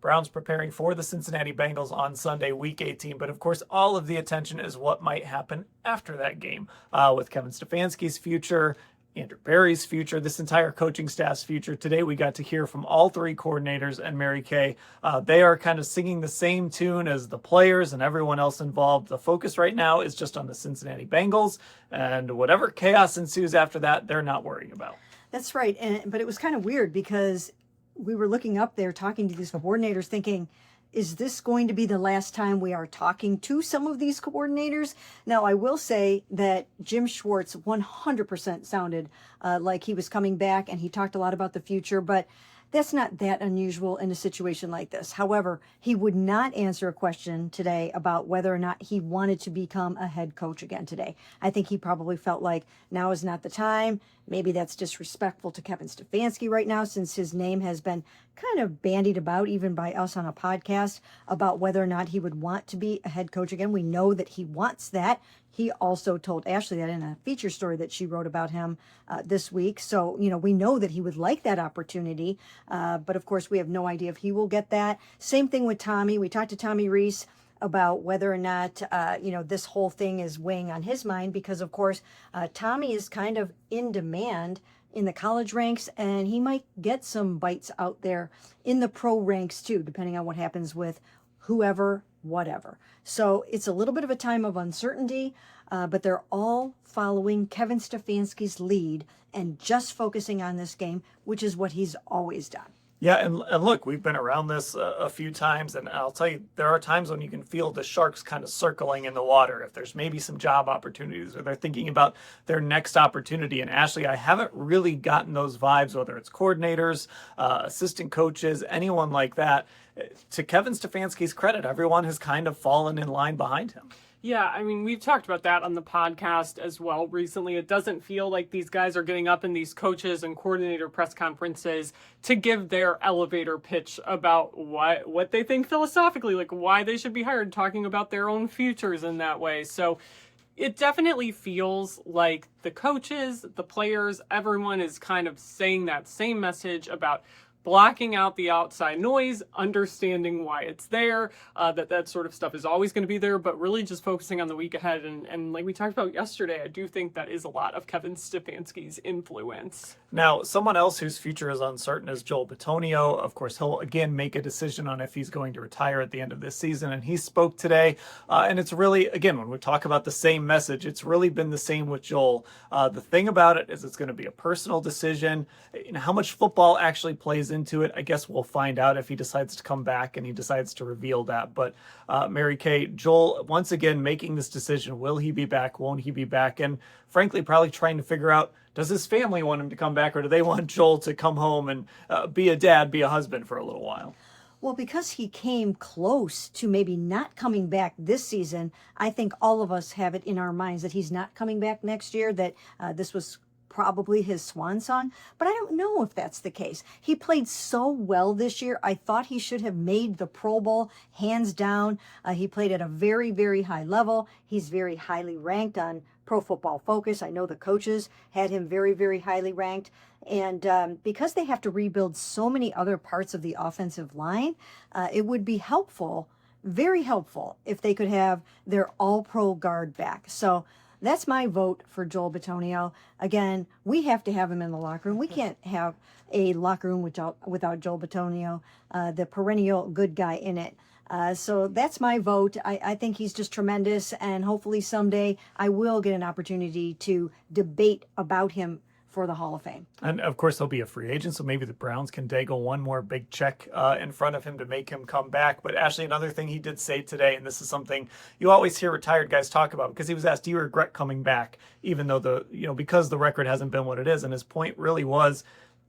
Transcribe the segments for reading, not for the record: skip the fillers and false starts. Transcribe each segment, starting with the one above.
Browns preparing for the Cincinnati Bengals on Sunday, Week 18. But of course, all of the attention is what might happen after that game with Kevin Stefanski's future, Andrew Berry's future, this entire coaching staff's future. Today, we got to hear from all three coordinators and Mary Kay. They are kind of singing the same tune as the players and everyone else involved. The focus right now is just on the Cincinnati Bengals, and whatever chaos ensues after that, they're not worrying about. That's right. But it was kind of weird because we were looking up there talking to these coordinators thinking, is this going to be the last time we are talking to some of these coordinators? Now, I will say that Jim Schwartz 100% sounded like he was coming back, and he talked a lot about the future, but that's not that unusual in a situation like this. However, he would not answer a question today about whether or not he wanted to become a head coach again today. I think he probably felt like now is not the time. Maybe that's disrespectful to Kevin Stefanski right now, since his name has been kind of bandied about, even by us on a podcast, about whether or not he would want to be a head coach again. We know that he wants that. He also told Ashley that in a feature story that she wrote about him this week. So, we know that he would like that opportunity. But of course, we have no idea if he will get that. Same thing with Tommy. We talked to Tommy Reese about whether or not, this whole thing is weighing on his mind, because, of course, Tommy is kind of in demand in the college ranks, and he might get some bites out there in the pro ranks too, depending on what happens with whoever, whatever. So it's a little bit of a time of uncertainty, but they're all following Kevin Stefanski's lead and just focusing on this game, which is what he's always done. Yeah, and look, we've been around this a few times, and I'll tell you, there are times when you can feel the sharks kind of circling in the water. If there's maybe some job opportunities, or they're thinking about their next opportunity. And Ashley, I haven't really gotten those vibes, whether it's coordinators, assistant coaches, anyone like that. To Kevin Stefanski's credit, everyone has kind of fallen in line behind him. Yeah, I mean, we've talked about that on the podcast as well recently. It doesn't feel like these guys are getting up in these coaches and coordinator press conferences to give their elevator pitch about what they think philosophically, like why they should be hired, talking about their own futures in that way. So it definitely feels like the coaches, the players, everyone is kind of saying that same message about blocking out the outside noise, understanding why it's there, that sort of stuff is always going to be there, but really just focusing on the week ahead. And like we talked about yesterday, I do think that is a lot of Kevin Stefanski's influence. Now, someone else whose future is uncertain is Joel Bitonio. Of course, he'll again make a decision on if he's going to retire at the end of this season. And he spoke today. And it's really, again, when we talk about the same message, it's really been the same with Joel. The thing about it is it's going to be a personal decision. How much football actually plays into it, I guess we'll find out if he decides to come back and he decides to reveal that. But Mary Kay, Joel, once again, making this decision. Will he be back? Won't he be back? And frankly, probably trying to figure out, does his family want him to come back, or do they want Joel to come home and be a dad, be a husband for a little while? Well, because he came close to maybe not coming back this season, I think all of us have it in our minds that he's not coming back next year, that this was probably his swan song, but I don't know if that's the case. He played so well this year. I thought he should have made the Pro Bowl, hands down. He played at a very, very high level. He's very highly ranked on Pro Football Focus. I know the coaches had him very, very highly ranked. And because they have to rebuild so many other parts of the offensive line, it would be helpful, very helpful, if they could have their all-pro guard back. So that's my vote for Joel Bitonio. Again, we have to have him in the locker room. We can't have a locker room without Joel Bitonio, the perennial good guy in it. So that's my vote. I think he's just tremendous, and hopefully someday I will get an opportunity to debate about him for the Hall of Fame. And of course, he'll be a free agent, so maybe the Browns can dangle one more big check in front of him to make him come back. But Ashley, another thing he did say today, and this is something you always hear retired guys talk about, because he was asked, do you regret coming back, even though because the record hasn't been what it is? And his point really was,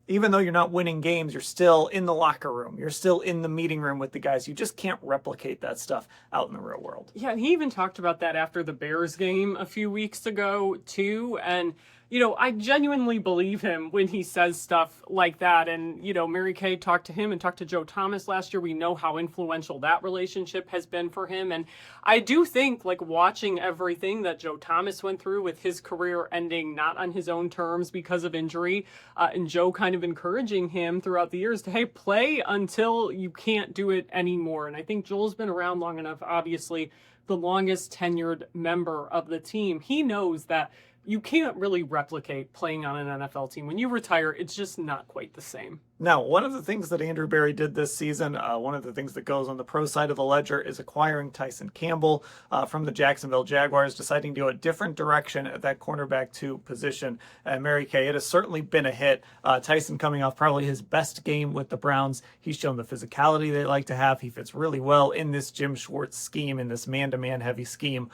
even though you're not winning games, you're still in the locker room. You're still in the meeting room with the guys. You just can't replicate that stuff out in the real world. Yeah, and he even talked about that after the Bears game a few weeks ago, too. And I genuinely believe him when he says stuff like that. And, Mary Kay talked to him and talked to Joe Thomas last year. We know how influential that relationship has been for him. And I do think, like, watching everything that Joe Thomas went through with his career ending not on his own terms because of injury, and Joe kind of encouraging him throughout the years to, hey, play until you can't do it anymore. And I think Joel's been around long enough, obviously, the longest tenured member of the team. He knows that you can't really replicate playing on an NFL team. When you retire, it's just not quite the same. Now, one of the things that Andrew Berry did this season, one of the things that goes on the pro side of the ledger, is acquiring Tyson Campbell from the Jacksonville Jaguars, deciding to go a different direction at that cornerback 2 position. And Mary Kay, it has certainly been a hit. Tyson coming off probably his best game with the Browns. He's shown the physicality they like to have. He fits really well in this Jim Schwartz scheme, in this man-to-man heavy scheme.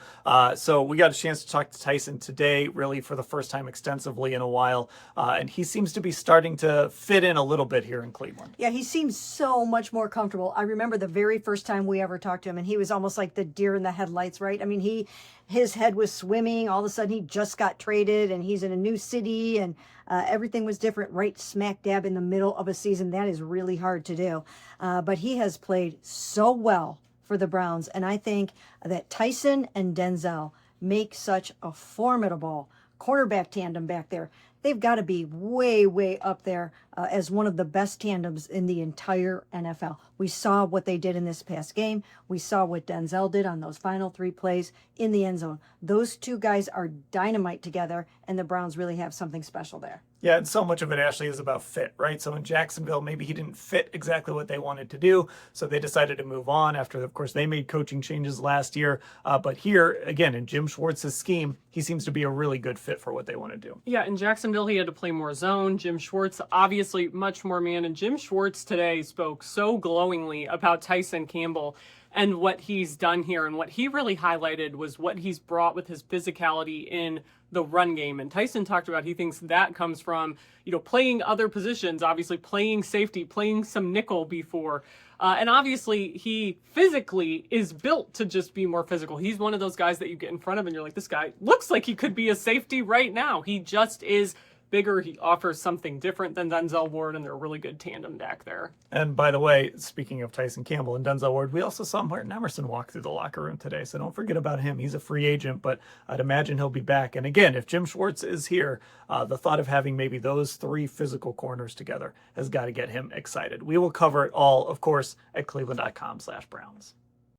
So we got a chance to talk to Tyson today, really for the first time extensively in a while. And he seems to be starting to fit in a little bit here in Cleveland. Yeah, he seems so much more comfortable. I remember the very first time we ever talked to him, and he was almost like the deer in the headlights, right? I mean, his head was swimming. All of a sudden, he just got traded, and he's in a new city, and everything was different right smack dab in the middle of a season. That is really hard to do. But he has played so well for the Browns, and I think that Tyson and Denzel make such a formidable cornerback tandem back there. They've got to be way, way up there as one of the best tandems in the entire NFL. We saw what they did in this past game. We saw what Denzel did on those final 3 plays in the end zone. Those 2 guys are dynamite together, and the Browns really have something special there. Yeah, and so much of it, Ashley, is about fit, right? So in Jacksonville, maybe he didn't fit exactly what they wanted to do, so they decided to move on after, of course, they made coaching changes last year. But here, again, in Jim Schwartz's scheme, he seems to be a really good fit for what they want to do. Yeah, in Jacksonville, he had to play more zone. Jim Schwartz, obviously, much more man. And Jim Schwartz today spoke so glowingly about Tyson Campbell and what he's done here. And what he really highlighted was what he's brought with his physicality in the run game. And Tyson talked about he thinks that comes from, playing other positions, obviously playing safety, playing some nickel before. And obviously he physically is built to just be more physical. He's one of those guys that you get in front of and you're like, this guy looks like he could be a safety right now. He just is bigger. He offers something different than Denzel Ward, and they're a really good tandem back there. And by the way, speaking of Tyson Campbell and Denzel Ward, we also saw Martin Emerson walk through the locker room today, so don't forget about him. He's a free agent, but I'd imagine he'll be back. And again, if Jim Schwartz is here, the thought of having maybe those 3 physical corners together has got to get him excited. We will cover it all, of course, at cleveland.com/Browns.